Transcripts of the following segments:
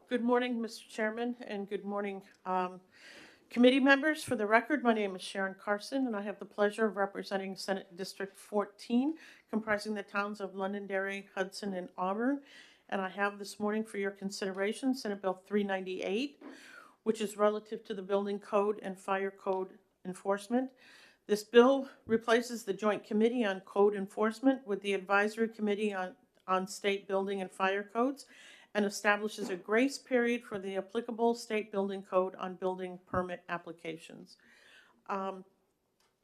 Good morning, Mr. Chairman, and good morning, committee members. For the record, my name is Sharon Carson, and I have the pleasure of representing Senate District 14, comprising the towns of Londonderry, Hudson, and Auburn. And I have this morning for your consideration Senate Bill 398, which is relative to the building code and fire code enforcement. This bill replaces the Joint Committee on Code Enforcement with the Advisory Committee on State Building and Fire Codes, and establishes a grace period for the applicable state building code on building permit applications. I'm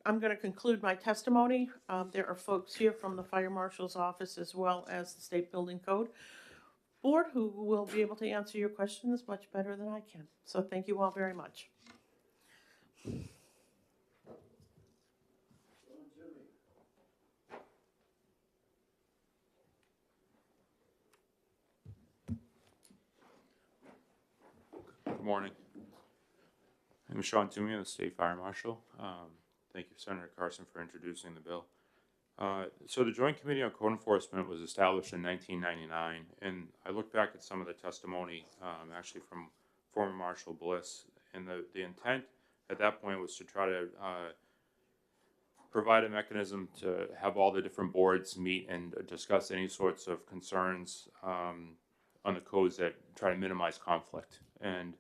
going to conclude my testimony. There are folks here from the Fire Marshal's office as well as the State Building Code Board who will be able to answer your questions much better than I can. So thank you all very much. Good morning. I'm Sean Toomey, the State Fire Marshal. Thank you, Senator Carson, for introducing the bill. So the Joint Committee on Code Enforcement was established in 1999, and I looked back at some of the testimony, actually from former Marshal Bliss, and the intent at that point was to try to provide a mechanism to have all the different boards meet and discuss any sorts of concerns on the codes that try to minimize conflict. And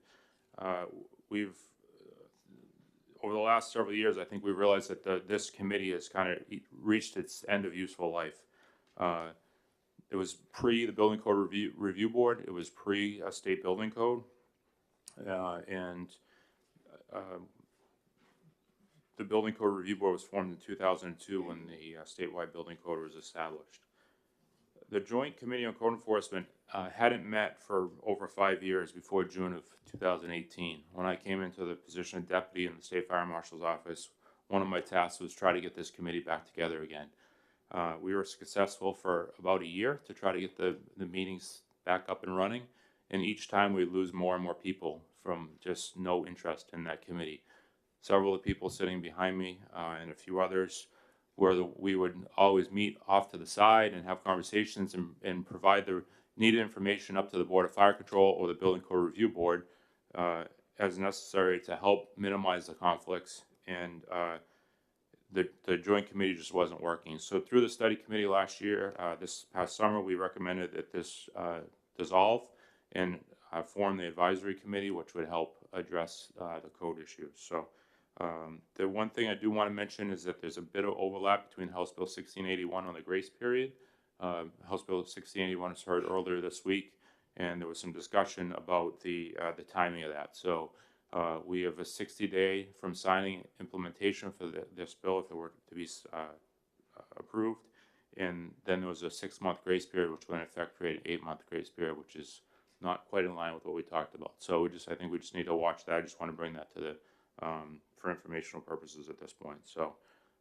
we've over the last several years, I think we realized that this committee has kind of reached its end of useful life. It was pre the Building Code Review Board. It was pre a state building code, and the Building Code Review Board was formed in 2002 when the statewide building code was established. The Joint Committee on Code Enforcement hadn't met for over 5 years before June of 2018. When I came into the position of deputy in the State Fire Marshal's office, one of my tasks was try to get this committee back together again. We were successful for about a year to try to get the meetings back up and running, and each time we lose more and more people from just no interest in that committee. Several of the people sitting behind me and a few others where we would always meet off to the side and have conversations and provide the needed information up to the Board of Fire Control or the Building Code Review Board as necessary to help minimize the conflicts, and the Joint Committee just wasn't working. So through the study committee last year, this past summer, we recommended that this dissolve and form the advisory committee, which would help address the code issues. So the one thing I do want to mention is that there's a bit of overlap between House Bill 1681 on the grace period. House Bill 1681 was heard earlier this week, and there was some discussion about the timing of that. So we have a 60-day from signing implementation for this bill if it were to be approved, and then there was a 6-month grace period, which would in effect create an 8-month grace period, which is not quite in line with what we talked about. So I think we just need to watch that. I just want to bring that to the for informational purposes at this point. So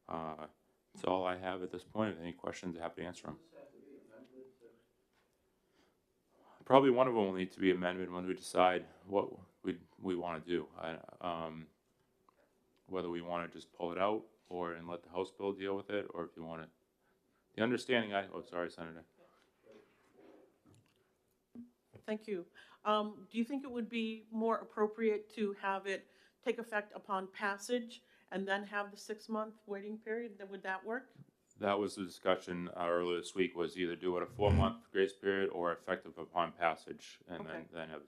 that's all I have at this point. If any questions, I'm happy to answer them. Probably one of them will need to be amended when we decide what we want to do. Whether we want to just pull it out and let the House bill deal with it, or if you want to. The understanding sorry, Senator. Thank you. Do you think it would be more appropriate to have it take effect upon passage and then have the 6-month waiting period? Would that work? That was the discussion earlier this week, was either do it a 4-month grace period or effective upon passage, and okay. then have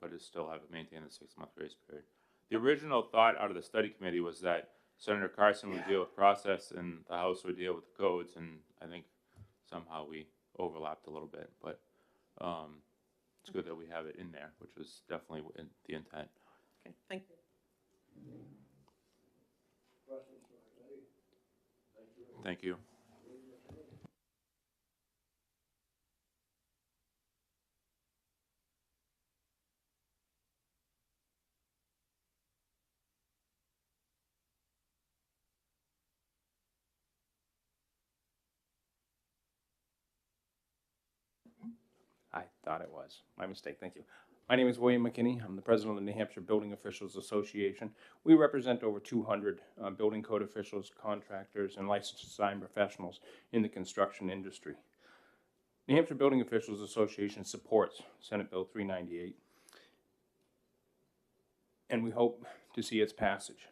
but it still have it maintain the 6-month grace period. The original thought out of the study committee was that Senator Carson would deal with process and the House would deal with the codes, and I think somehow we overlapped a little bit, but it's good that we have it in there, which was definitely the intent. Okay, thank you. Thank you. I thought it was. My mistake. Thank you. My name is William Mckinney. I'm the president of the New Hampshire Building Officials Association. We represent over 200 building code officials, contractors, and licensed design professionals in the construction industry. New Hampshire Building Officials Association supports Senate Bill 398. and we hope to see its passage.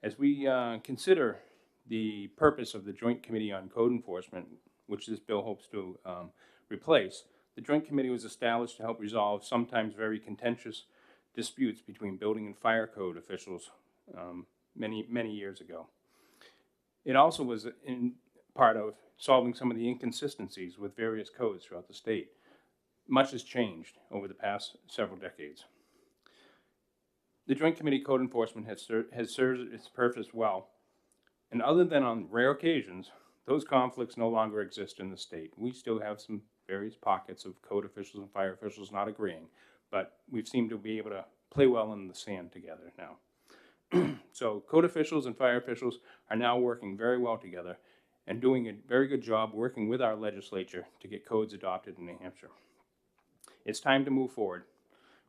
As we consider the purpose of the Joint Committee on Code Enforcement, which this bill hopes to replace, the Joint Committee was established to help resolve sometimes very contentious disputes between building and fire code officials many years ago. It also was in part of solving some of the inconsistencies with various codes throughout the state. Much has changed over the past several decades. The Joint Committee Code Enforcement has served its purpose well, and other than on rare occasions, those conflicts no longer exist in the state. We still have some various pockets of code officials and fire officials not agreeing, but we've seemed to be able to play well in the sand together now. So code officials and fire officials are now working very well together and doing a very good job working with our legislature to get codes adopted in New Hampshire. It's time to move forward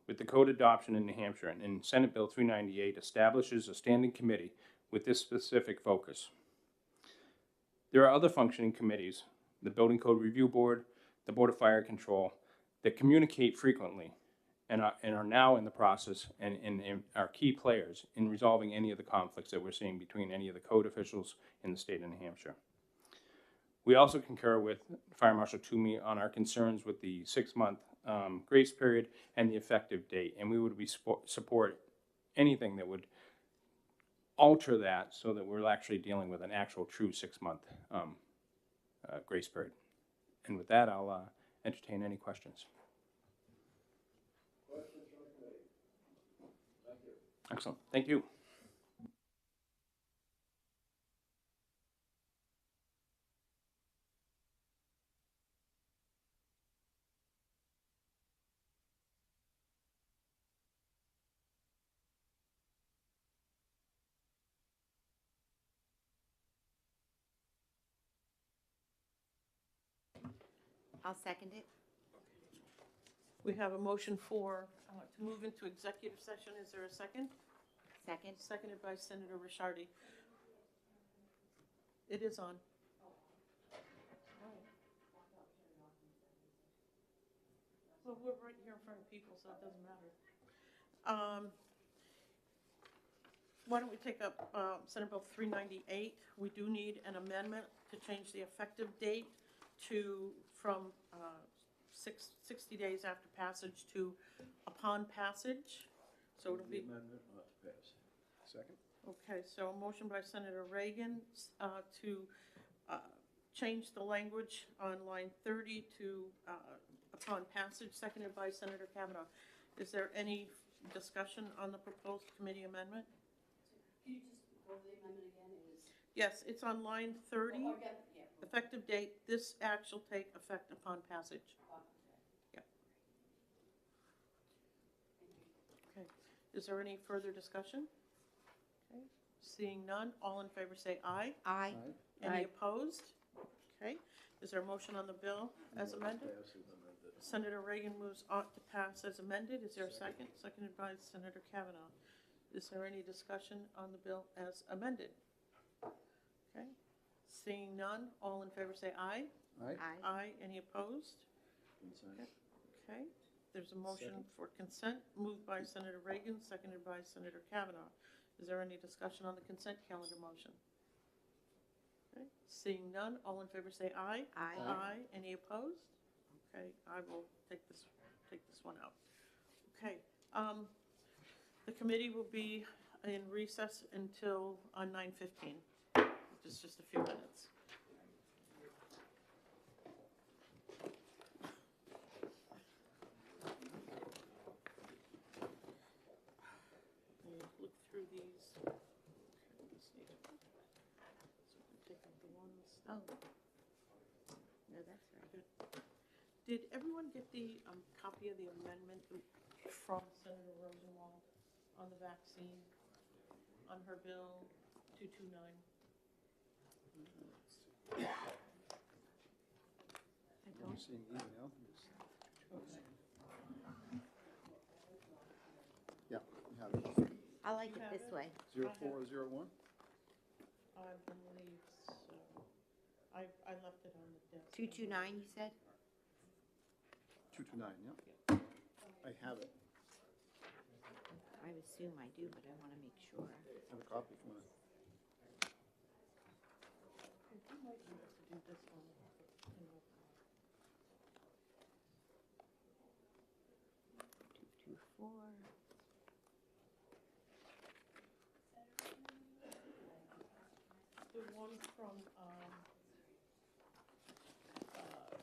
with the code adoption in New Hampshire, and Senate Bill 398 establishes a standing committee with this specific focus. There are other functioning committees, the Building Code Review Board, the Board of Fire Control, that communicate frequently and are now in the process and are key players in resolving any of the conflicts that we're seeing between any of the code officials in the state of New Hampshire. We also concur with Fire Marshal Toomey on our concerns with the 6-month grace period and the effective date, and we would support anything that would alter that so that we're actually dealing with an actual true 6-month grace period. And with that, I'll entertain any questions. Questions from the committee? Thank you. Excellent. Thank you. I'll second it. We have a motion for, to move into executive session. Is there a second? Second. Seconded by Senator Rishardi. It is on. Well, we're right here in front of people, so it doesn't matter. Why don't we take up Senate Bill 398? We do need an amendment to change the effective date from 60 days after passage to upon passage. So it'll be. The amendment not to pass. Second? Okay, so a motion by Senator Reagan to change the language on line 30 to upon passage, seconded by Senator Kavanaugh. Is there any discussion on the proposed committee amendment? Can you just go over the amendment again? It was. Yes, it's on line 30. Oh, yeah. Effective date, this act shall take effect upon passage. Yep. Okay, is there any further discussion? Okay, seeing none, all in favor say aye. Aye. Any Aye. opposed? Okay, is there a motion on the bill as amended? Pass is amended. Senator Reagan moves ought to pass as amended. Is there a second? Seconded by Senator Kavanaugh. Is there any discussion on the bill as amended? Okay, seeing none, all in favor say aye. Aye. Aye. Aye, any opposed? Consent. Okay, there's a motion Second. for consent, moved by Senator Reagan, seconded by Senator Kavanaugh. Is there any discussion on the consent calendar motion? Okay, seeing none, all in favor say aye. Aye. Aye, any opposed? Okay, I will take this one out. Okay, the committee will be in recess until 9:15, which is just a few minutes. Look through these. Okay, let's see. So we can take out the ones. Oh. No, that's right. Did everyone get the copy of the amendment from Senator Rosenwald on the vaccine, on her bill 229? I I'm don't. seeing email. Okay. Yeah, you have it. I like You it have this it? way. 0401? I believe so. I left it on the desk. 229, you said? 229, yeah. I have it. I I assume I do, but I want to make sure. Have a copy for me. You might be able to do this one. Two, four. The one from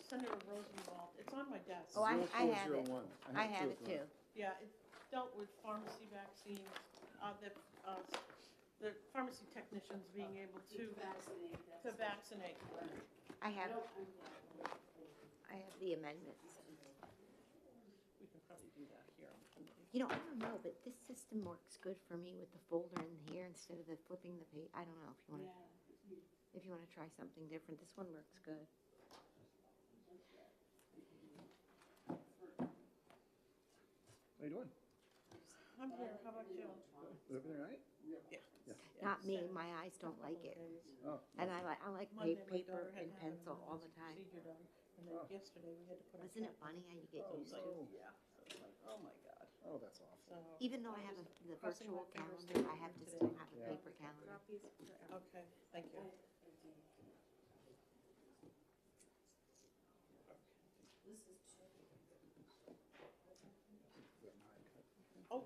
Senator Rosenwald, it's on my desk. Oh, I have it. 0401. I have it too. Yeah, it dealt with pharmacy vaccines, the pharmacy technicians being able to vaccinate. I have the amendments. We can probably do that here. You know, I don't know, but this system works good for me with the folder in here instead of the flipping the page. I don't know if you want to try something different. This one works good. How you doing? I'm here, how about you? Is everything all right? Not me, my eyes don't like it. Oh, And I like Monday, my paper daughter had and to have pencil an all the time. procedure done, and then yesterday we had to put. Isn't it funny how you get used to? Yeah, so it's like, oh my God. oh, that's awful. So, Even though I have the Crossing my virtual fingers calendar, to I have to today. still have a Yeah. paper calendar. okay, thank you. Oh,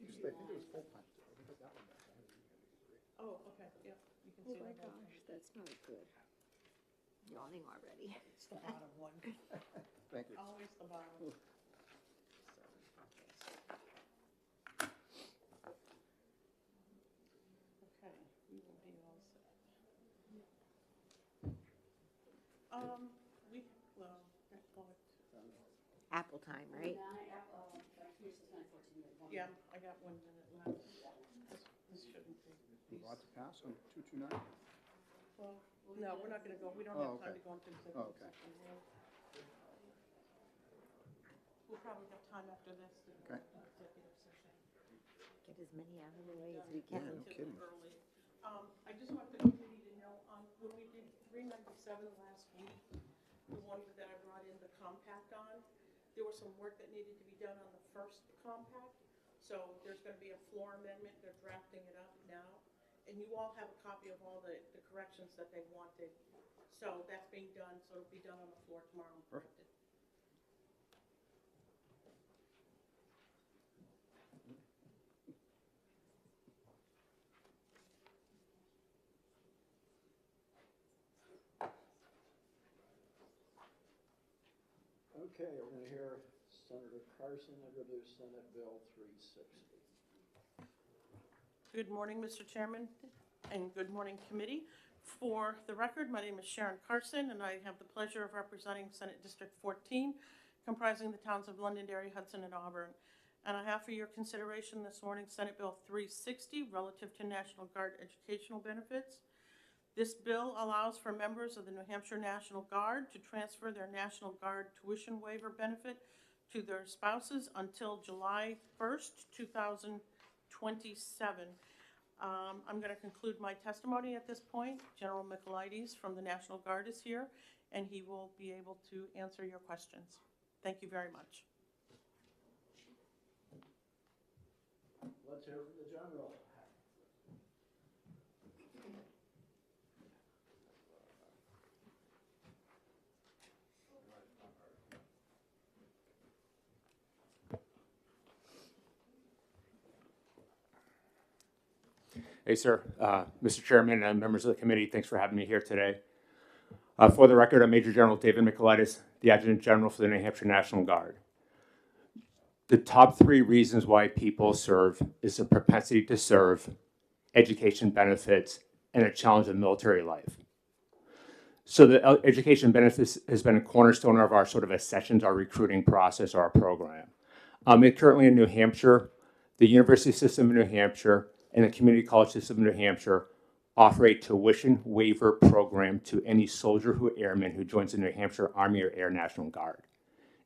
Just, I think it was full punch. I think that one back. I haven't even got it great. oh, okay, yeah, you can see that. that's not good. Yawning already. It's the bottom one, Thank you. always the bottom. So, okay, we will be all set. Well, I call it, Apple time, right? yeah, I got 1 minute left. This shouldn't be. Lots of pass on 229? Well, no, we're not gonna go, we don't Oh, have time okay. to go into executive Oh, okay. session. We'll probably have time after this to go Okay. into executive session. Get as many out of the way as we can. Yeah, no Too kidding. early. I just want the committee to know, when we did 397 last week, the one that I brought in the compact on, there was some work that needed to be done on the first compact. So there's gonna be a floor amendment, they're drafting it up now. And you all have a copy of all the corrections that they wanted. So that's being done, so it'll be done on the floor tomorrow. and Perfect. printed. Okay, we're gonna hear Senator Carson introduce Senate Bill 360. Good morning, Mr. Chairman, and good morning, committee. For the record, my name is Sharon Carson, and I have the pleasure of representing Senate District 14, comprising the towns of Londonderry, Hudson, and Auburn. And I have for your consideration this morning Senate Bill 360 relative to National Guard educational benefits. This bill allows for members of the New Hampshire National Guard to transfer their National Guard tuition waiver benefit to their spouses until July 1st, 2027. I'm going to conclude my testimony at this point. General Mckinney from the National Guard is here, and he will be able to answer your questions. Thank you very much. Let's hear from the general. Hey, sir. Mr. Chairman and members of the committee, thanks for having me here today. For the record, I'm Major General David Mckinney, the Adjutant General for the New Hampshire National Guard. The top 3 reasons why people serve is a propensity to serve, education benefits, and a challenge of military life. So the education benefits has been a cornerstone of our sort of accessions, our recruiting process, our program. Currently in New Hampshire, the university system in New Hampshire and the community college system in New Hampshire offer a tuition waiver program to any soldier who airman who joins the New Hampshire Army or Air National Guard.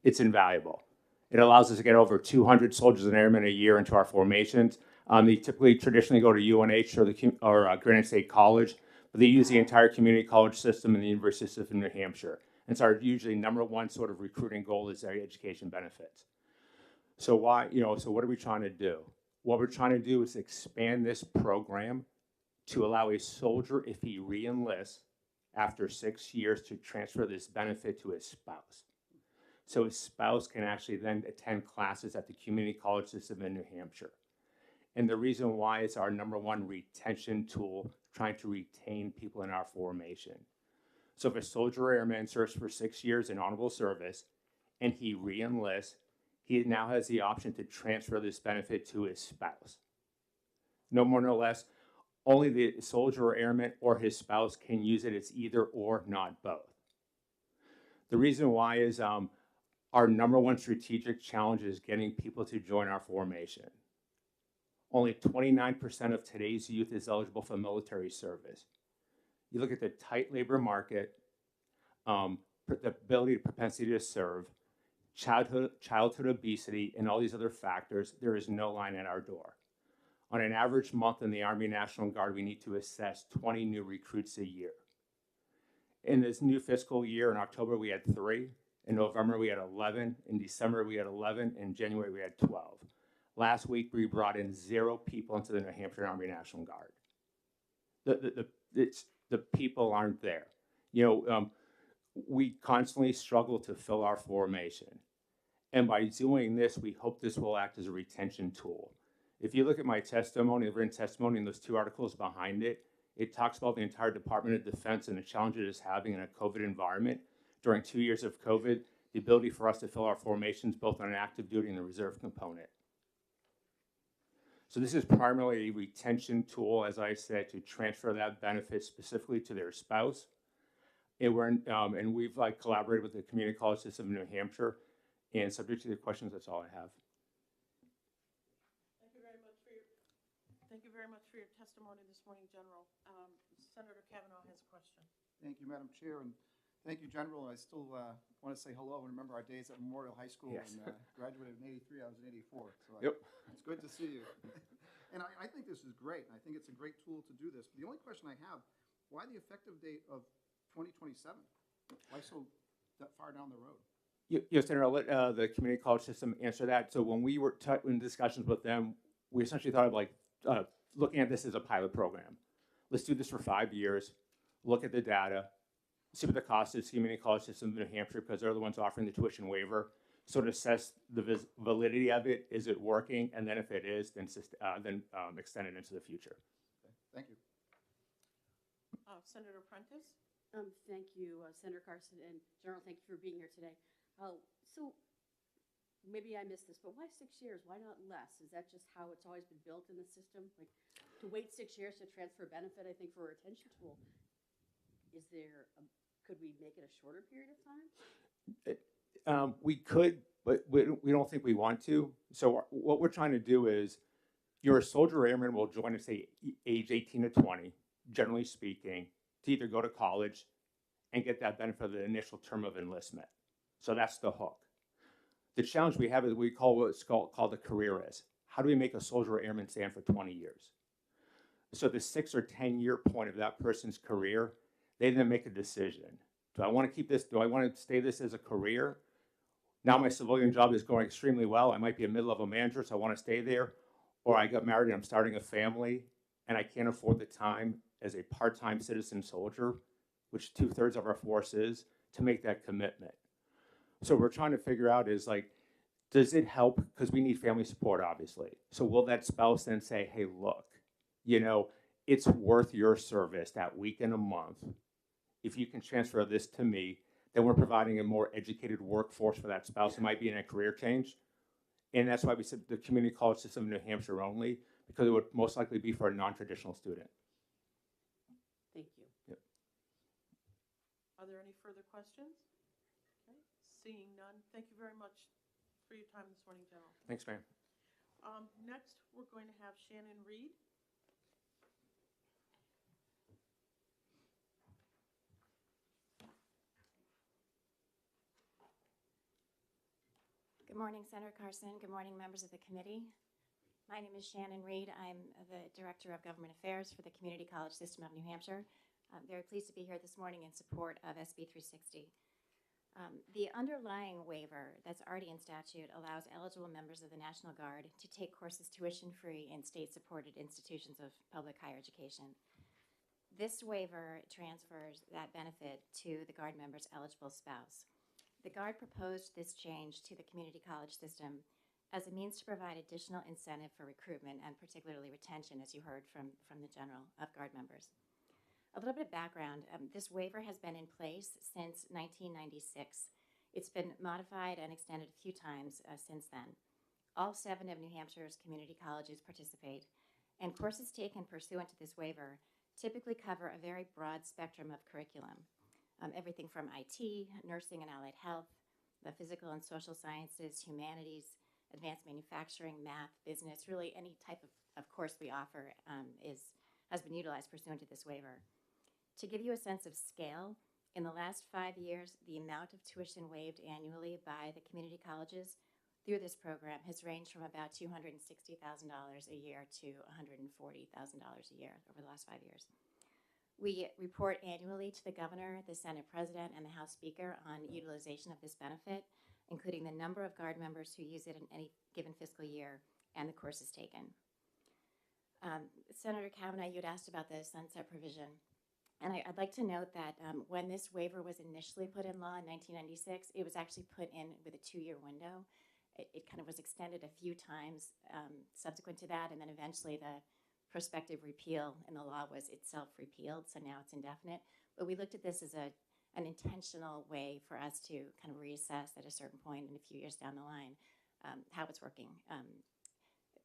It's invaluable. It allows us to get over 200 soldiers and airmen a year into our formations. They typically traditionally go to UNH or Granite State College, but they use the entire community college system and the university system in New Hampshire. And so our usually #1 sort of recruiting goal is their education benefits. So so what are we trying to do? What we're trying to do is expand this program to allow a soldier, if he re-enlists after 6 years, to transfer this benefit to his spouse. So his spouse can actually then attend classes at the community college system in New Hampshire. And the reason why is our #1 retention tool, trying to retain people in our formation. So if a soldier or airman serves for 6 years in honorable service and he re-enlists, he now has the option to transfer this benefit to his spouse. No more, no less. Only the soldier or airman or his spouse can use it. It's either or, not both. The reason why is our #1 strategic challenge is getting people to join our formation. Only 29% of today's youth is eligible for military service. You look at the tight labor market, the ability, propensity to serve, childhood obesity, and all these other factors, there is no line at our door. On an average month in the Army National Guard, we need to assess 20 new recruits a year. In this new fiscal year, in October, we had 3. In November, we had 11. In December, we had 11. In January, we had 12. Last week, we brought in 0 people into the New Hampshire Army National Guard. The people aren't there. We constantly struggle to fill our formation. And by doing this, we hope this will act as a retention tool. If you look at my testimony, the written testimony, and those 2 articles behind it, it talks about the entire Department of Defense and the challenges it's having in a COVID environment. During 2 years of COVID, the ability for us to fill our formations both on an active duty and the reserve component. So this is primarily a retention tool, as I said, to transfer that benefit specifically to their spouse. And we've collaborated with the community college system in New Hampshire. And subject to the questions, that's all I have. Thank you very much for your testimony this morning, General. Senator Kavanaugh has a question. Thank you, Madam Chair, and thank you, General. I still want to say hello and remember our days at Memorial High School. Yes. And graduated in '83. I was in '84. So Yep. It's good to see you. And I think this is great. I think it's a great tool to do this. The only question I have, why the effective date of 2027? Why so that far down the road? Yes, Senator, I'll let the community college system answer that. So when we were in discussions with them, we essentially thought of looking at this as a pilot program. Let's do this for 5 years, look at the data, see what the cost is, community college system in New Hampshire, because they're the ones offering the tuition waiver. So to assess the validity of it, is it working? And then if it is, then extend it into the future. Okay. Thank you. Senator Prentice? Thank you, Senator Carson, and General, thank you for being here today. So maybe I missed this, but why 6 years? Why not less? Is that just how it's always been built in the system? Like, to wait 6 years to transfer benefit, I think, for a retention tool, could we make it a shorter period of time? We could, but we don't think we want to. So what we're trying to do is, you're a soldier or airman will join us, say, age 18 to 20, generally speaking, to either go to college and get that benefit of the initial term of enlistment. So that's the hook. The challenge we have is we call what's called a career risk. How do we make a soldier or airman stand for 20 years? So the 6 or 10 year point of that person's career, they then make a decision. Do I want to keep this? Do I want to stay this as a career? Now my civilian job is going extremely well. I might be a mid-level manager, so I want to stay there. Or I got married and I'm starting a family and I can't afford the time as a part-time citizen soldier, which 2/3 of our force is, to make that commitment. So we're trying to figure out is does it help? Because we need family support, obviously. So will that spouse then say, hey, look, it's worth your service that week and a month. If you can transfer this to me, then we're providing a more educated workforce for that spouse who might be in a career change. And that's why we said the community college system in New Hampshire only, because it would most likely be for a non-traditional student. Thank you. Yep. Are there any further questions? Okay. Seeing none, thank you very much for your time this morning, General. Thanks, ma'am. Next, we're going to have Shannon Reed. Good morning, Senator Carson. Good morning, members of the committee. My name is Shannon Reed. I'm the Director of Government Affairs for the Community College System of New Hampshire. I'm very pleased to be here this morning in support of SB 360. The underlying waiver that's already in statute allows eligible members of the National Guard to take courses tuition-free in state-supported institutions of public higher education. This waiver transfers that benefit to the Guard member's eligible spouse. The Guard proposed this change to the community college system as a means to provide additional incentive for recruitment and particularly retention, as you heard from the general of Guard members. A little bit of background, this waiver has been in place since 1996. It's been modified and extended a few times since then. All 7 of New Hampshire's community colleges participate, and courses taken pursuant to this waiver typically cover a very broad spectrum of curriculum. Everything from IT, nursing and allied health, the physical and social sciences, humanities, advanced manufacturing, math, business, really any type of course we offer has been utilized pursuant to this waiver. To give you a sense of scale, in the last 5 years, the amount of tuition waived annually by the community colleges through this program has ranged from about $260,000 a year to $140,000 a year over the last 5 years. We report annually to the governor, the Senate president, and the House Speaker on utilization of this benefit, including the number of Guard members who use it in any given fiscal year and the courses taken. Senator Kavanaugh, you had asked about the sunset provision. And I'd like to note that when this waiver was initially put in law in 1996, it was actually put in with a 2-year window. It kind of was extended a few times subsequent to that, and then eventually the prospective repeal in the law was itself repealed, so now it's indefinite. But we looked at this as an intentional way for us to kind of reassess at a certain point in a few years down the line how it's working.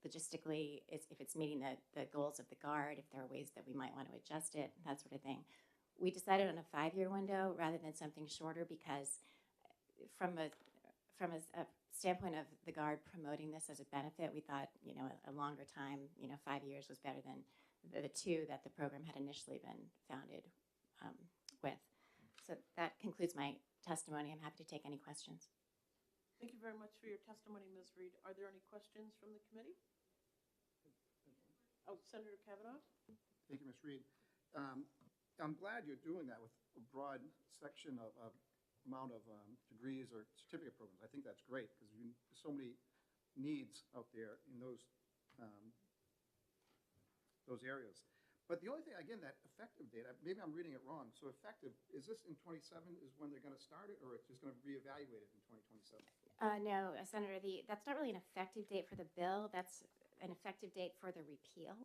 Logistically, if it's meeting the goals of the Guard, if there are ways that we might want to adjust it, that sort of thing. We decided on a 5-year window rather than something shorter because from a standpoint of the Guard promoting this as a benefit, we thought, a longer time, 5 years was better than the 2 that the program had initially been founded with. So that concludes my testimony. I'm happy to take any questions. Thank you very much for your testimony, Ms. Reed. Are there any questions from the committee? Oh, Senator Kavanaugh? Thank you, Ms. Reed. I'm glad you're doing that with a broad section of amount of degrees or certificate programs. I think that's great because there's so many needs out there in those areas. But the only thing, again, that effective date, maybe I'm reading it wrong. So effective, is this in 27 is when they're going to start it, or it's just going to be reevaluated in 2027? No, Senator, that's not really an effective date for the bill. That's an effective date for the repeal.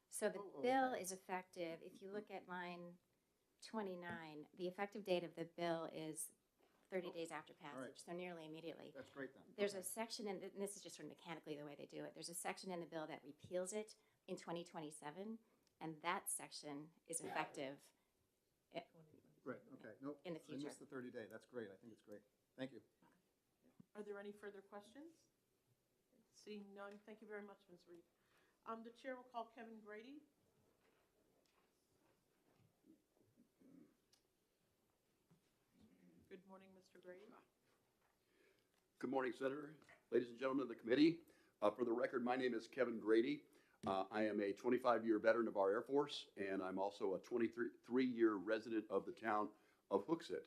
So the bill okay. is effective. If you look at line 29, the effective date of the bill is 30 days after passage, so nearly immediately. That's great then. There's a section, and this is just sort of mechanically the way they do it, there's a section in the bill that repeals it in 2027, and that section is effective Right, okay. Nope. in the I future. missed the 30 day. That's great. I think it's great. Thank you. Are there any further questions? Seeing none, thank you very much, Ms. Reed. The chair will call Kevin Grady. Good morning, Mr. Grady. Good morning, Senator, ladies and gentlemen of the committee. For the record, my name is Kevin Grady. I am a 25-year veteran of our Air Force, and I'm also a 23-year resident of the town of Hooksett.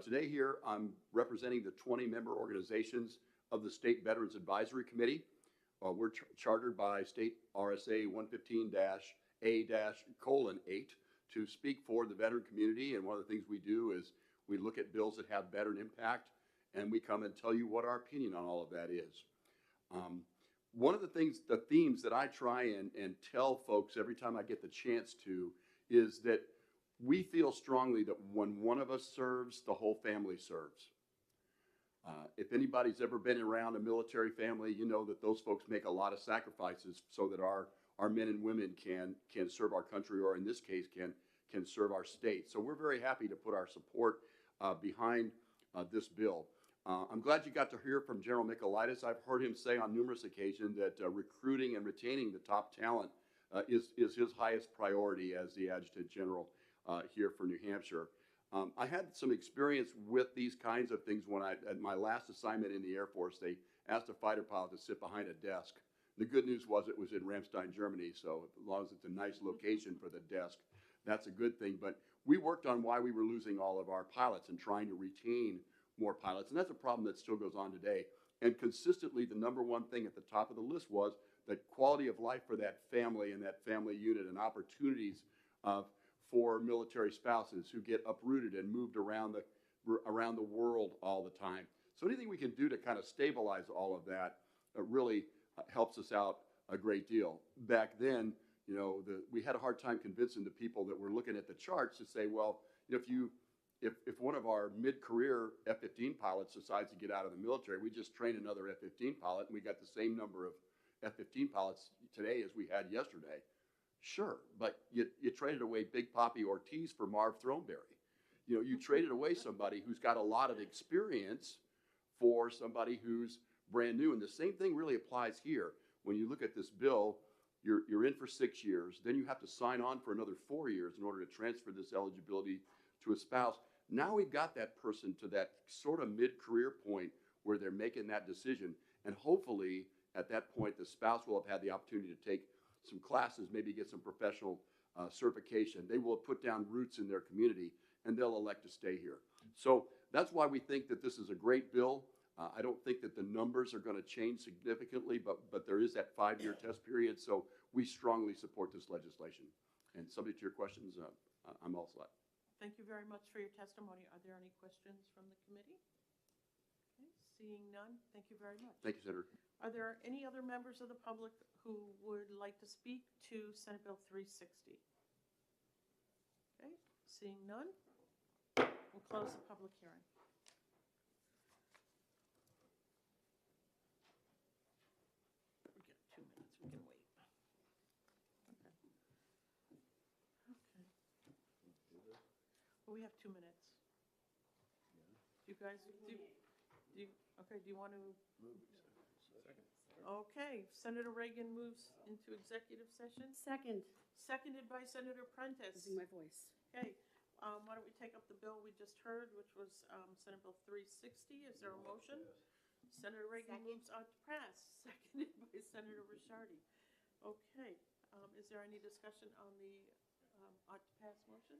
Today here, I'm representing the 20-member organizations of the State Veterans Advisory Committee. We're chartered by State RSA 115-A-:8 to speak for the veteran community, and one of the things we do is we look at bills that have veteran impact, and we come and tell you what our opinion on all of that is. One of the themes that I try and tell folks every time I get the chance to is that we feel strongly that when one of us serves, the whole family serves. If anybody's ever been around a military family, you know that those folks make a lot of sacrifices so that our men and women can serve our country, or in this case, can serve our state. So we're very happy to put our support behind this bill. I'm glad you got to hear from General Michaelitis. I've heard him say on numerous occasions that recruiting and retaining the top talent is his highest priority as the Adjutant General here for New Hampshire. I had some experience with these kinds of things when at my last assignment in the Air Force, they asked a fighter pilot to sit behind a desk. The good news was it was in Ramstein, Germany, so as long as it's a nice location for the desk, that's a good thing. But we worked on why we were losing all of our pilots and trying to retain more pilots. And that's a problem that still goes on today. And consistently, the number one thing at the top of the list was that quality of life for that family and that family unit, and opportunities for military spouses who get uprooted and moved around the world all the time. So anything we can do to kind of stabilize all of that really helps us out a great deal. Back then, you know, we had a hard time convincing the people that were looking at the charts to say, well, if one of our mid-career F-15 pilots decides to get out of the military, we just train another F-15 pilot, and we got the same number of F-15 pilots today as we had yesterday. Sure, but you traded away Big Papi Ortiz for Marv Throneberry. You know, you traded away somebody who's got a lot of experience for somebody who's brand new. And the same thing really applies here. When you look at this bill, you're in for 6 years, then you have to sign on for another 4 years in order to transfer this eligibility to a spouse. Now we've got that person to that sort of mid-career point where they're making that decision. And hopefully, at that point, the spouse will have had the opportunity to take some classes, maybe get some professional certification. They will have put down roots in their community, and they'll elect to stay here. So that's why we think that this is a great bill. I don't think that the numbers are going to change significantly, but there is that 5-year test period. So we strongly support this legislation. And subject to your questions, I'm all set. Thank you very much for your testimony. Are there any questions from the committee? Okay, seeing none, thank you very much. Thank you, Senator. Are there any other members of the public who would like to speak to Senate Bill 360? Okay, seeing none, we'll close the public hearing. We got 2 minutes, we can wait. Okay. Okay. Well, we have 2 minutes. You guys, do you want to? Okay, Senator Reagan moves into executive session, Second, seconded by Senator Prentice. using my voice. Okay, why don't we take up the bill we just heard, which was Senate Bill 360. Is there a motion? Senator Reagan Second. moves on to pass, seconded by Senator Ricciardi. Okay, is there any discussion on the ought to pass motion?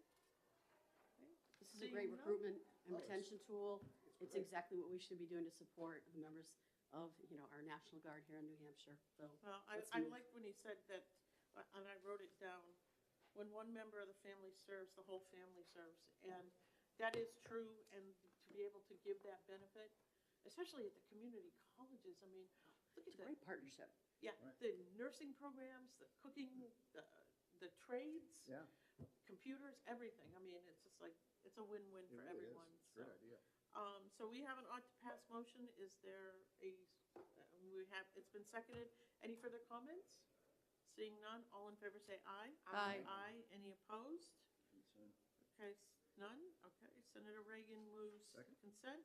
Okay, This is a seeing great none. recruitment and retention tool. It's exactly what we should be doing to support the members of, our National Guard here in New Hampshire. So Well, let's I move. liked when he said that, and I wrote it down, when one member of the family serves, the whole family serves. And that is true, and to be able to give that benefit, especially at the community colleges, I mean, look It's at a that. great partnership. Yeah, the nursing programs, the cooking, the trades, Yeah. computers, everything. I mean, it's just like, it's a win-win for everyone. So, Great idea. so we have an ought to pass motion. Is there it's been seconded. Any further comments? Seeing none, all in favor say aye. Aye. Aye. Any opposed? Okay, none? Okay, Senator Reagan moves consent,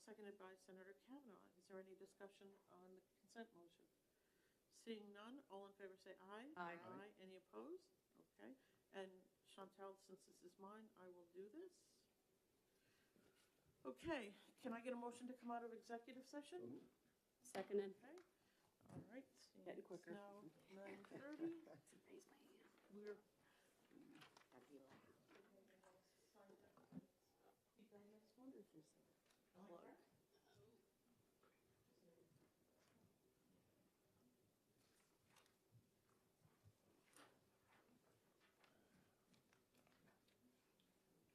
seconded by Senator Kavanaugh. Is there any discussion on the consent motion? Seeing none, all in favor say aye. Aye. Aye. Any opposed? Okay, and Chantel, since this is mine, I will do this. Okay, can I get a motion to come out of executive session? Seconded. Okay, all right. seeing Getting it's quicker. Now 9:30. Raise my hand. We're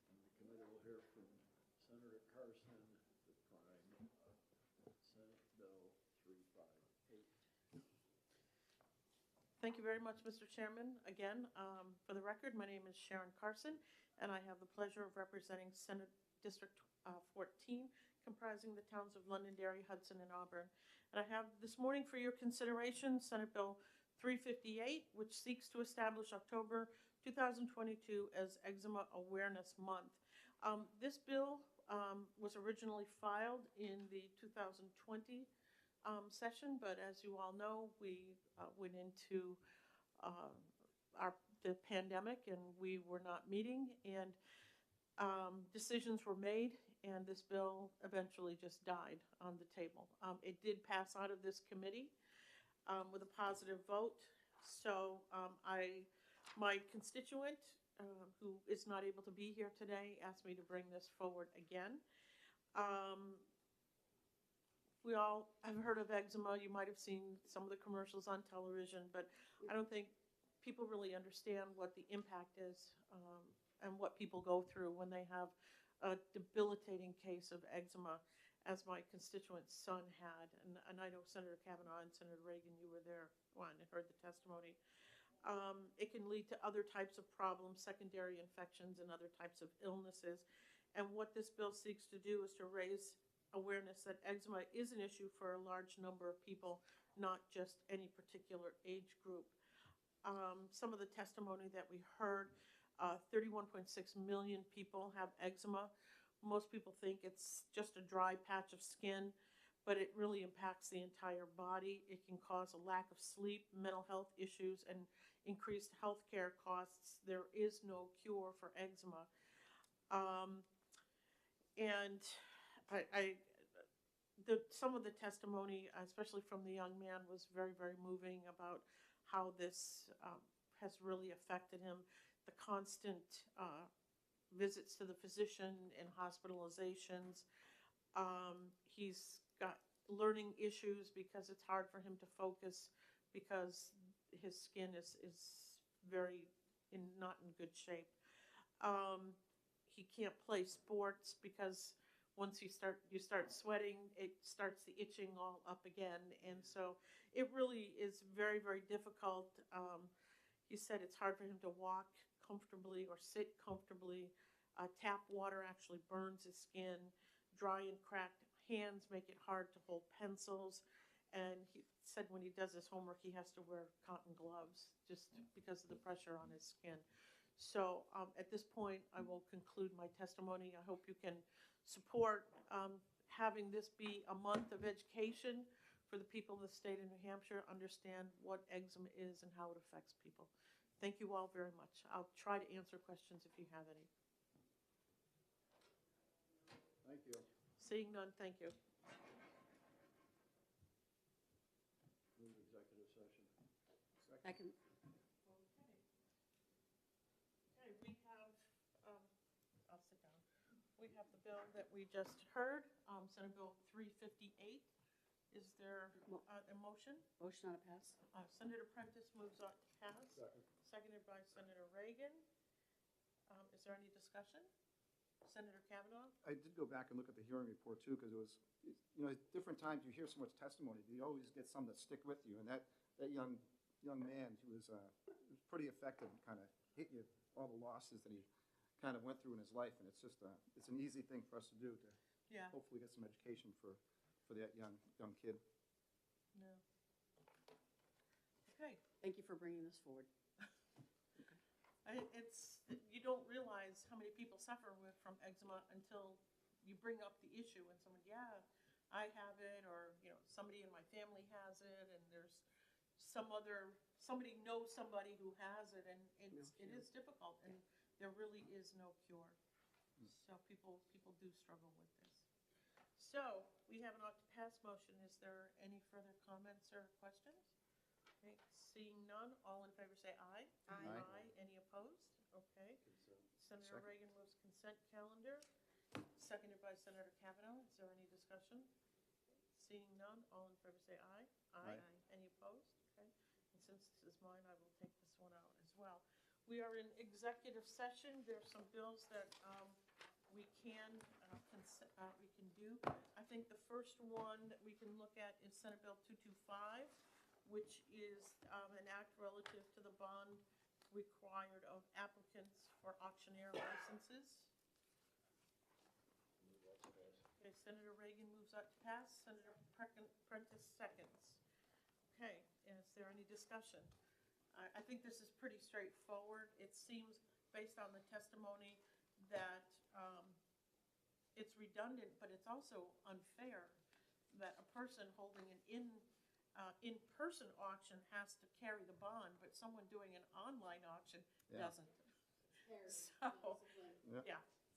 The committee will hear from Senator Carson, the prime, Senate Bill 358. Thank you very much, Mr. Chairman. Again, for the record, my name is Sharon Carson, and I have the pleasure of representing Senate District 14, comprising the towns of Londonderry, Hudson, and Auburn. And I have this morning for your consideration Senate Bill 358, which seeks to establish October 2022 as Eczema Awareness Month. This bill was originally filed in the 2020 session, but as you all know, we went into the pandemic and we were not meeting, and decisions were made, and this bill eventually just died on the table. It did pass out of this committee with a positive vote, so my constituent, who is not able to be here today, asked me to bring this forward again. We all have heard of eczema. You might have seen some of the commercials on television, but I don't think people really understand what the impact is and what people go through when they have a debilitating case of eczema, as my constituent's son had. And I know Senator Kavanaugh and Senator Reagan, you were there and heard the testimony. It can lead to other types of problems, secondary infections, and other types of illnesses. And what this bill seeks to do is to raise awareness that eczema is an issue for a large number of people, not just any particular age group. Some of the testimony that we heard, 31.6 million people have eczema. Most people think it's just a dry patch of skin, but it really impacts the entire body. It can cause a lack of sleep, mental health issues, and increased health care costs. There is no cure for eczema. And some of the testimony, especially from the young man, was very, very moving about how this has really affected him. The constant visits to the physician and hospitalizations. He's got learning issues because it's hard for him to focus because his skin is very not in good shape. He can't play sports because once you start sweating, it starts the itching all up again. And so it really is very, very difficult. He said it's hard for him to walk comfortably or sit comfortably. Tap water actually burns his skin. Dry and cracked hands make it hard to hold pencils. And he said when he does his homework, he has to wear cotton gloves just because of the pressure on his skin. So at this point, I will conclude my testimony. I hope you can support having this be a month of education for the people of the state of New Hampshire, understand what eczema is and how it affects people. Thank you all very much. I'll try to answer questions if you have any. Thank you. Seeing none, thank you. Move executive session. Second. Okay, we have, I'll sit down. We have the bill that we just heard, Senate Bill 358. Is there a motion? Motion on a pass. Senator Prentice moves on to pass. Second. Seconded by Senator Reagan. Is there any discussion? Senator Kavanaugh? I did go back and look at the hearing report too, because at different times you hear so much testimony, you always get some that stick with you. And that young man, he was pretty effective and kind of hit you all the losses that he kind of went through in his life. And it's just it's an easy thing for us to do to hopefully get some education for that young kid. No. Okay. Thank you for bringing this forward. You don't realize how many people suffer from eczema until you bring up the issue and someone, I have it, or somebody in my family has it, and there's somebody knows somebody who has it, and it is difficult, and there really is no cure. So people do struggle with this. So we have an ought to pass motion. Is there any further comments or questions? Okay, seeing none, all in favor say aye. Aye. Any opposed? Okay. Consent. Senator Reagan moves consent calendar, seconded by Senator Kavanaugh. Is there any discussion? Seeing none, all in favor say aye. Aye. Any opposed? Okay. And since this is mine, I will take this one out as well. We are in executive session. There are some bills that we can do. I think the first one that we can look at is Senate Bill 225, which is an act relative to the bond required of applicants for auctioneer licenses. Okay, Senator Reagan moves out to pass. Senator Prentice seconds. Okay, is there any discussion? I think this is pretty straightforward. It seems, based on the testimony, that it's redundant, but it's also unfair that a person holding an in-person auction has to carry the bond, but someone doing an online auction doesn't.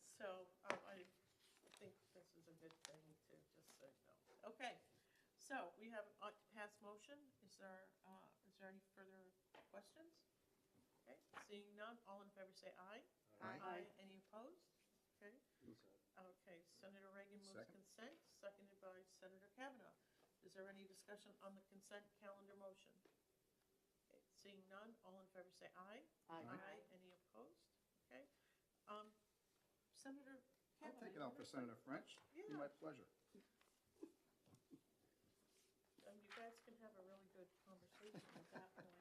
So, I think this is a good thing to just say no. Okay, so we have an ought to pass motion. Is there any further questions? Okay, seeing none, all in favor say aye. Aye. Any opposed? Okay. Consent. Okay, so Senator Reagan moves Second. consent, seconded by Senator Kavanaugh. Is there any discussion on the consent calendar motion? Okay, seeing none, all in favor say aye. Aye. Any opposed? Okay. Senator I'll Kavanaugh. take it out for Senator French. Be Yeah. my pleasure. You guys can have a really good conversation at that point.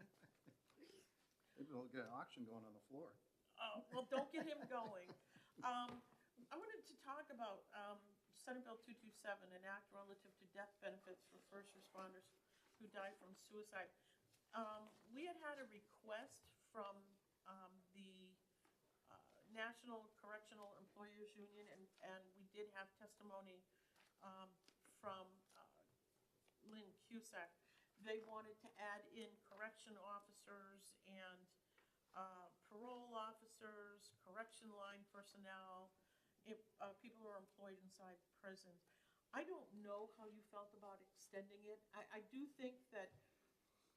Maybe we'll get an auction going on the floor. Oh, well, don't get him going. I wanted to talk about Senate Bill 227, an act relative to death benefits for first responders who die from suicide. We had a request from the National Correctional Employers Union, and we did have testimony from Lynn Cusack. They wanted to add in correction officers and parole officers, correction line personnel, people who are employed inside prisons. I don't know how you felt about extending it. I do think that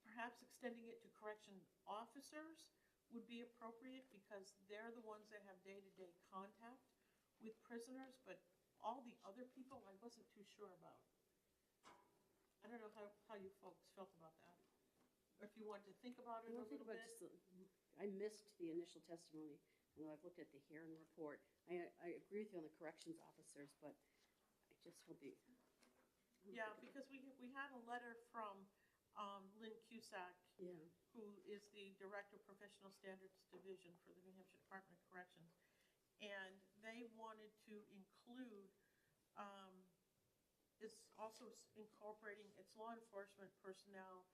perhaps extending it to correction officers would be appropriate because they're the ones that have day-to-day contact with prisoners, but all the other people I wasn't too sure about. I don't know how you folks felt about that. Or if you wanted to think about it a Well, think little about bit. I missed the initial testimony, although I've looked at the hearing report. I agree with you on the corrections officers, but I just want the. Yeah, because we had a letter from Lynn Cusack, Yeah. who is the Director of Professional Standards Division for the New Hampshire Department of Corrections. And they wanted to include, it's also incorporating its law enforcement personnel,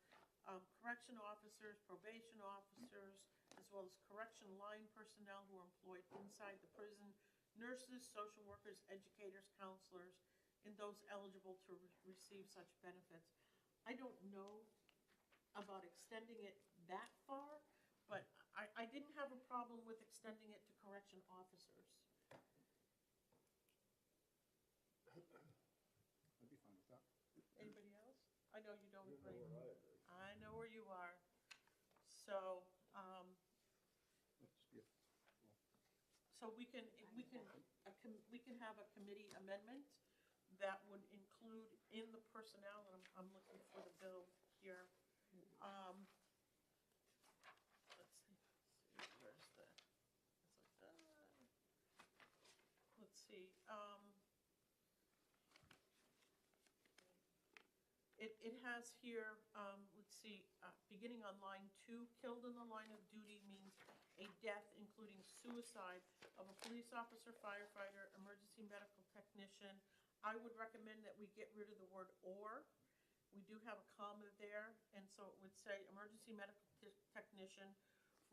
correction officers, probation officers, as well as correction line personnel who are employed inside the prison, nurses, social workers, educators, counselors, and those eligible to receive such benefits. I don't know about extending it that far, but I didn't have a problem with extending it to correction officers. I'd be fine with that. Anybody else? I know you don't You know agree. where I agree. I know where you are. So, Let's just be so we can have a committee amendment that would include in the personnel, and I'm looking for the bill here. Let's see, where's the, it's like that. Let's see, it has here, let's see, beginning on line 2, killed in the line of duty means a death including suicide of a police officer, firefighter, emergency medical technician. I would recommend that we get rid of the word or. We do have a comma there, and so it would say emergency medical technician,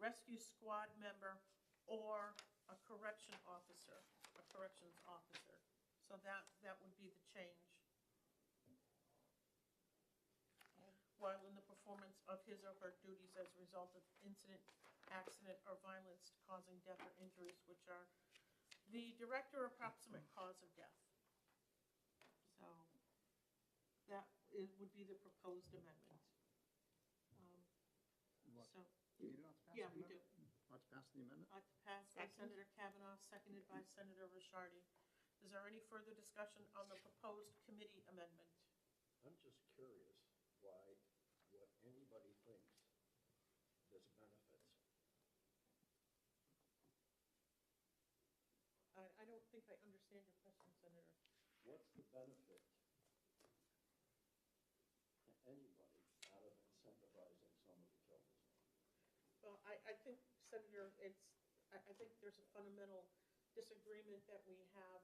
rescue squad member, or a correction officer, a corrections officer. So that would be the change. While in the performance of his or her duties as a result of incident, accident, or violence causing death or injuries, which are the direct or approximate cause of death. So that would be the proposed amendment. What? So, Do you need to pass yeah, the we do. amendment? Want to pass the amendment? Passed by Second. Senator Kavanaugh, seconded by Senator Rishardi. Is there any further discussion on the proposed committee amendment? I'm just curious what anybody thinks this benefits. I don't think I understand your question, Senator. What's the benefit to anybody out of incentivizing someone to kill this man? Well, I think, Senator, I think there's a fundamental disagreement that we have,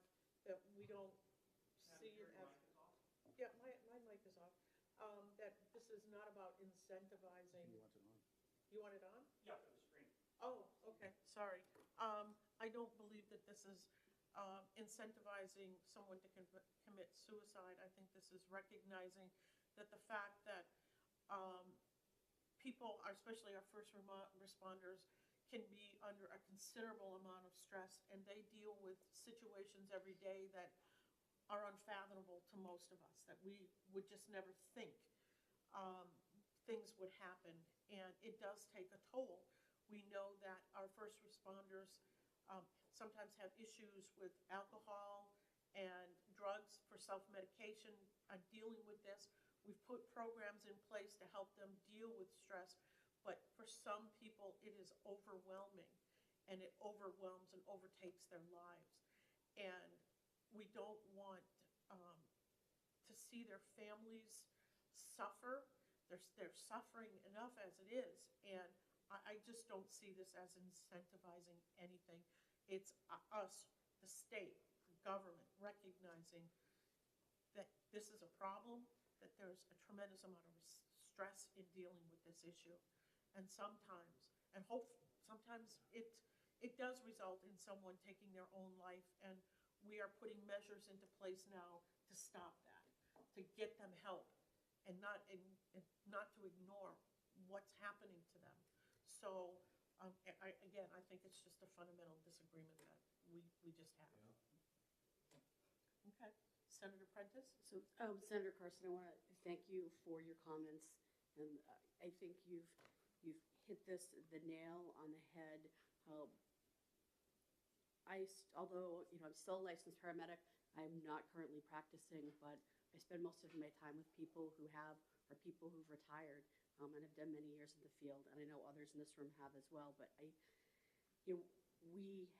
that we don't see it as. Yeah, my mic is off. That this is not about incentivizing. You want it on? You want it on? Yeah, for the screen. Oh, okay, sorry. I don't believe that this is incentivizing someone to commit suicide. I think this is recognizing that the fact that people, especially our first responders, can be under a considerable amount of stress, and they deal with situations every day that are unfathomable to most of us, that we would just never think things would happen, and it does take a toll. We know that our first responders sometimes have issues with alcohol and self-medication, dealing with this. We've put programs in place to help them deal with stress, but for some people, it is overwhelming, and it overwhelms and overtakes their lives. And we don't want to see their families suffer. They're suffering enough as it is, and I just don't see this as incentivizing anything. It's us, the state, the government, recognizing that this is a problem, that there's a tremendous amount of stress in dealing with this issue. And sometimes, sometimes it does result in someone taking their own life, and we are putting measures into place now to stop that, to get them help, and not to ignore what's happening to them. So, again, I think it's just a fundamental disagreement that we just have. Okay, Senator Prentice? So, Senator Carson, I want to thank you for your comments, and I think you've hit the nail on the head. Although I'm still a licensed paramedic, I'm not currently practicing, but I spend most of my time with people who are people who've retired, and have done many years in the field, and I know others in this room have as well. But we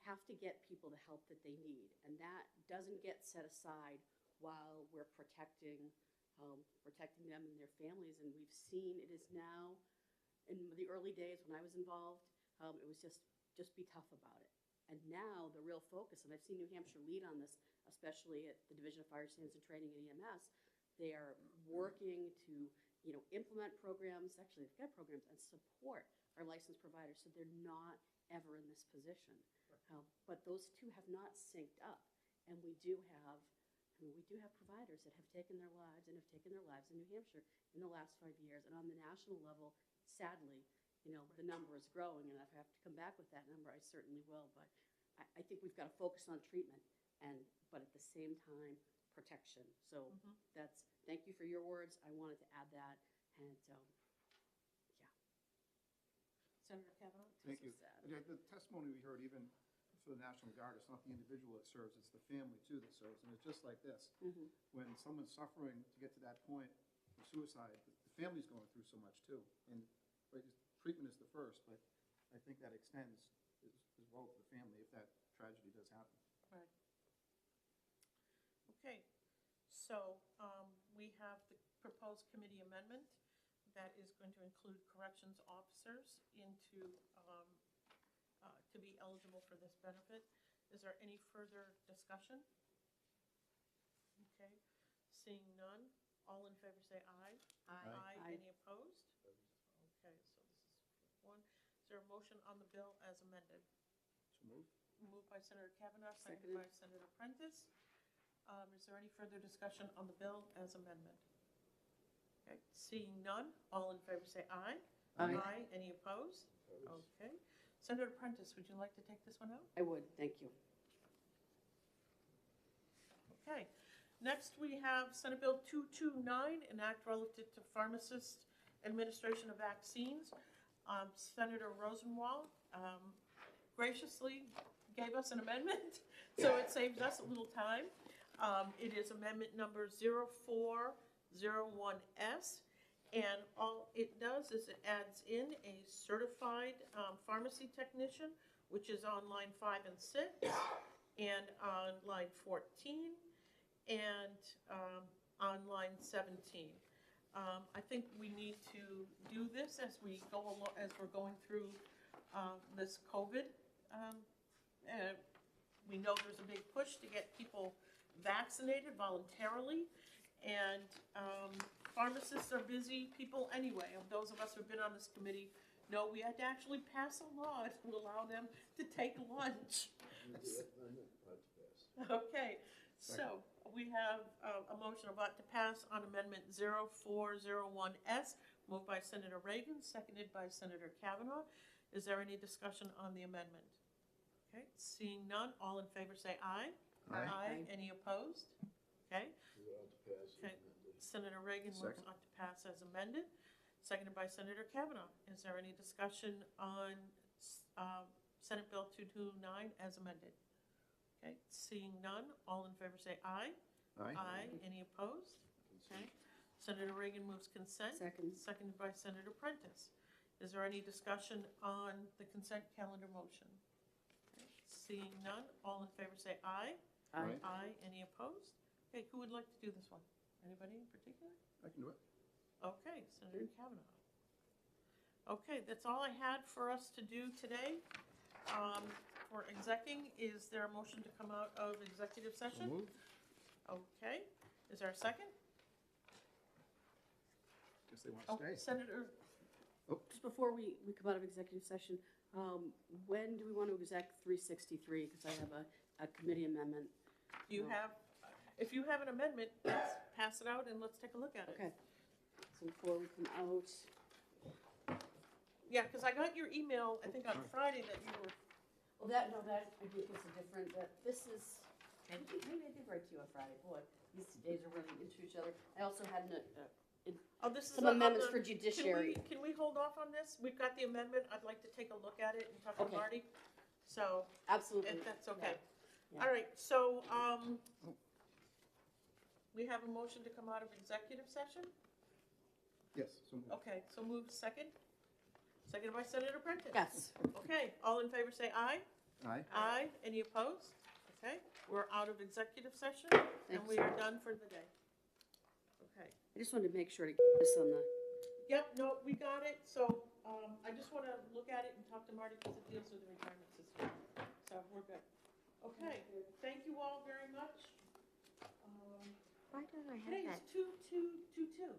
have to get people the help that they need, and that doesn't get set aside while we're protecting them and their families. And we've seen it is now, in the early days when I was involved, it was just be tough about it. And now the real focus, and I've seen New Hampshire lead on this, especially at the Division of Fire Standards and Training and EMS, they are working to implement programs, actually they've got programs, and support our licensed providers so they're not ever in this position. But those two have not synced up, and we do have providers that have taken their lives in New Hampshire in the last 5 years. And on the national level, sadly, the number is growing, and if I have to come back with that number, I certainly will. But I think we've got to focus on treatment, but at the same time, protection. So thank you for your words. I wanted to add that, and yeah. Senator Kavanaugh? Thank you. So sad. The testimony we heard, even for the National Guard, it's not the individual that serves, it's the family too that serves. And it's just like this. When someone's suffering to get to that point of suicide, the family's going through so much too. And treatment is the first, but I think that extends as well to the family if that tragedy does happen. Right. Okay, so we have the proposed committee amendment that is going to include corrections officers to be eligible for this benefit. Is there any further discussion? Okay, seeing none, all in favor say aye. Aye. Aye. Any opposed? Okay, so this is one. Is there a motion on the bill as amended? So moved. Moved by Senator Kavanaugh, seconded Seconded. by Senator Prentice. Is there any further discussion on the bill as amendment? Okay, seeing none, all in favor say aye. Aye. Any opposed? Okay. Senator Prentice, would you like to take this one out? I would, thank you. Okay. Next, we have Senate Bill 229, an act relative to pharmacist administration of vaccines. Senator Rosenwald graciously gave us an amendment, so it saves us a little time. It is amendment number 0401S, and all it does is it adds in a certified pharmacy technician, which is on line 5 and 6, and on line 14, and on line 17. I think we need to do this as we go along, as we're going through this COVID. We know there's a big push to get people vaccinated voluntarily, and pharmacists are busy people anyway. Those of us who've been on this committee know we had to actually pass a law to allow them to take lunch. Okay, so we have a motion about to pass on amendment 0401S, moved by Senator Reagan, seconded by Senator Kavanaugh. Is there any discussion on the amendment? Okay, seeing none, all in favor say aye. Aye. Any opposed? Okay. Okay. amended. Senator Reagan moves Second. on to pass as amended, seconded by Senator Kavanaugh. Is there any discussion on Senate Bill 229 as amended? Okay, seeing none, all in favor say aye. Aye. Aye. Any opposed? Okay. Senator Reagan moves consent. Second. Seconded by Senator Prentice. Is there any discussion on the consent calendar motion? Okay. Seeing none, all in favor say aye. Aye. Aye. Any opposed? Okay, who would like to do this one? Anybody in particular? I can do it. Okay, Senator Kavanaugh. Okay, that's all I had for us to do today. For execing, is there a motion to come out of executive So session? moved. Okay, is there a second? Guess they want Oh, to stay. Senator, Just before we come out of executive session, when do we want to exec 363? Because I have a committee amendment. do you have, if you have an amendment, let's pass it out and let's take a look at it. Okay. So before we come out, Yeah, because I got your email, I think on Friday that you were, well, that I think is a different, this is, maybe I did write to you on Friday, boy, these days are running into each other. I also had oh, this is some on amendments the- for judiciary. Can we hold off on this? We've got the amendment, I'd like to take a look at it and talk to Okay. Marty. So, Absolutely. if that's okay. Yeah. All right, so, we have a motion to come out of executive session? Yes, so moved. Okay, so move second. Seconded by Senator Prentice. Yes. Okay, all in favor say aye. Aye. Aye. Any opposed? Okay, we're out of executive session and Thanks. we are done for the day. Okay. I just wanted to make sure to get this on the, Yep, no, we got it. So, I just want to look at it and talk to Marty because it deals with the retirement system. So we're good. Okay, thank you all very much. Why don't I Today have is that? 2/2/22,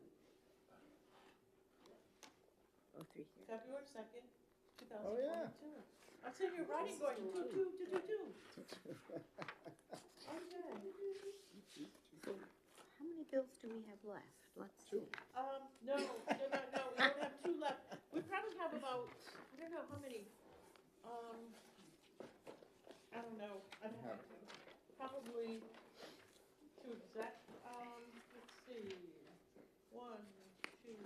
Oh, three here. February 2nd, 2022. Oh, yeah. I'm sitting here writing going 2/2/22. Okay. So how many bills do we have left? Let's see. No, we don't have two left. We probably have about, I don't know how many, I don't know. I don't have, probably to exact, let's see. 1, 2, 3,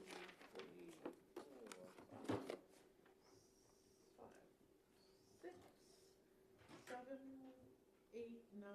4, 5, 6, 7, 8, 9,